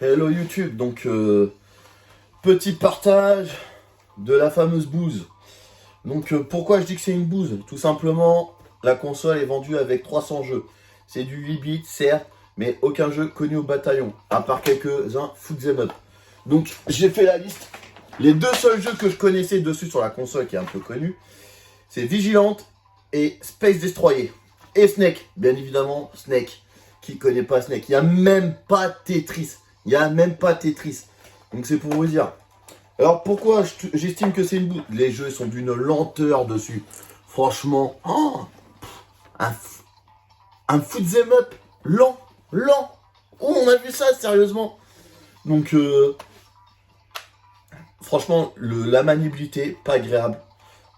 Hello YouTube, donc petit partage de la fameuse bouse. Donc pourquoi je dis que c'est une bouse? Tout simplement, la console est vendue avec 300 jeux. C'est du 8 bits, certes, mais aucun jeu connu au bataillon, à part quelques-uns Foot 'em up. Donc j'ai fait la liste. Les deux seuls jeux que je connaissais dessus sur la console qui est un peu connu, c'est Vigilante et Space Destroyer. Et Snake, bien évidemment, Snake. Qui connaît pas Snake? Il n'y a même pas Tetris. Il n'y a même pas Tetris. Donc c'est pour vous dire. Alors pourquoi j'estime que c'est une bouse? Les jeux sont d'une lenteur dessus. Franchement, un Foot 'em up lent. Oh, on a vu ça sérieusement. Donc franchement, la maniabilité, pas agréable.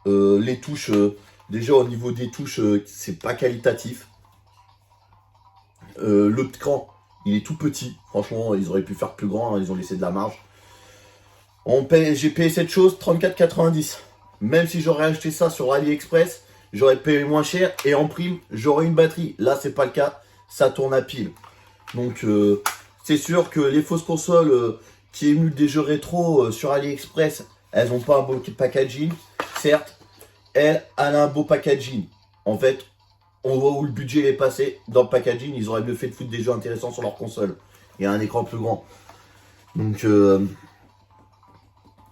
Les touches, déjà au niveau des touches, c'est pas qualitatif. L'écran, il est tout petit. Franchement, ils auraient pu faire plus grand, hein, ils ont laissé de la marge. J'ai payé cette chose 34,90. Même si j'aurais acheté ça sur AliExpress, j'aurais payé moins cher et en prime, j'aurais une batterie. Là, c'est pas le cas, ça tourne à pile. Donc, c'est sûr que les fausses consoles qui émulent des jeux rétro sur AliExpress, elles n'ont pas un beau packaging. Certes, elle a un beau packaging. En fait, on voit où le budget est passé. Dans le packaging, ils auraient mieux fait de foutre des jeux intéressants sur leur console. Et un écran plus grand. Donc,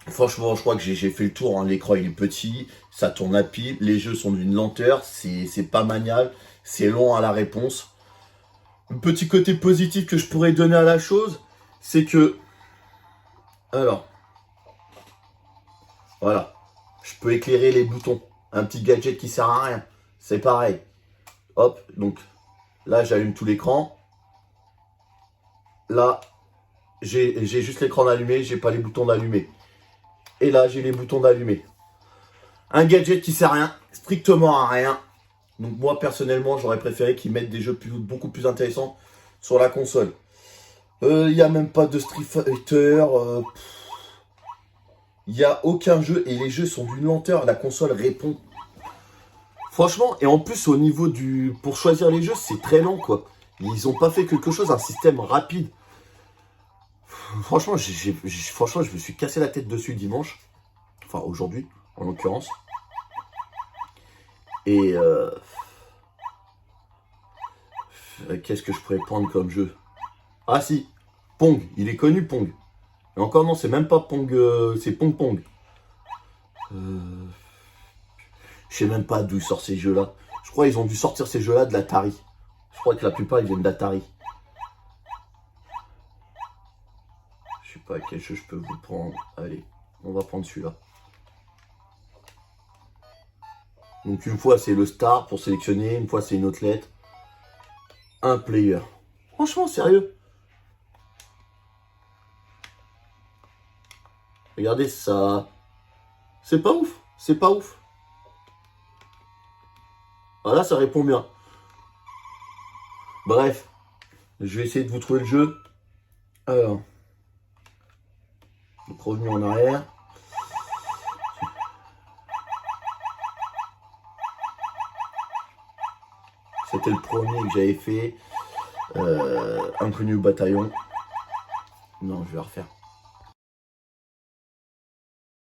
franchement, je crois que j'ai fait le tour. Hein. L'écran, il est petit. Ça tourne à pile. Les jeux sont d'une lenteur. C'est pas maniable. C'est long à la réponse. Le petit côté positif que je pourrais donner à la chose, c'est que... Alors, voilà. Je peux éclairer les boutons. Un petit gadget qui sert à rien. C'est pareil. Hop, donc là j'allume tout l'écran. Là, j'ai juste l'écran d'allumé, j'ai pas les boutons d'allumer. Et là, j'ai les boutons d'allumer. Un gadget qui sert à rien, strictement à rien. Donc moi personnellement, j'aurais préféré qu'ils mettent des jeux beaucoup plus intéressants sur la console. Il n'y a même pas de Street Fighter. Il n'y a aucun jeu et les jeux sont d'une lenteur. La console répond. Franchement, et en plus au niveau pour choisir les jeux, c'est très lent quoi. Ils ont pas fait quelque chose, un système rapide. Franchement, franchement, je me suis cassé la tête dessus dimanche. Enfin, aujourd'hui, en l'occurrence. Et qu'est-ce que je pourrais prendre comme jeu? Ah si, Pong, il est connu Pong. Et encore non, c'est même pas Pong, c'est Pong Pong. Je sais même pas d'où sortent ces jeux-là. Je crois qu'ils ont dû sortir ces jeux-là de l'Atari. Je crois que la plupart, ils viennent d'Atari. Je sais pas quel jeu je peux vous prendre. Allez, on va prendre celui-là. Donc une fois, c'est le star pour sélectionner. Une fois, c'est une autre lettre. Un player. Franchement, sérieux. Regardez ça. C'est pas ouf. C'est pas ouf. Voilà, ça répond bien. Bref, je vais essayer de vous trouver le jeu. Alors, donc revenir en arrière. C'était le premier que j'avais fait. Inconnu au bataillon. Non, je vais refaire.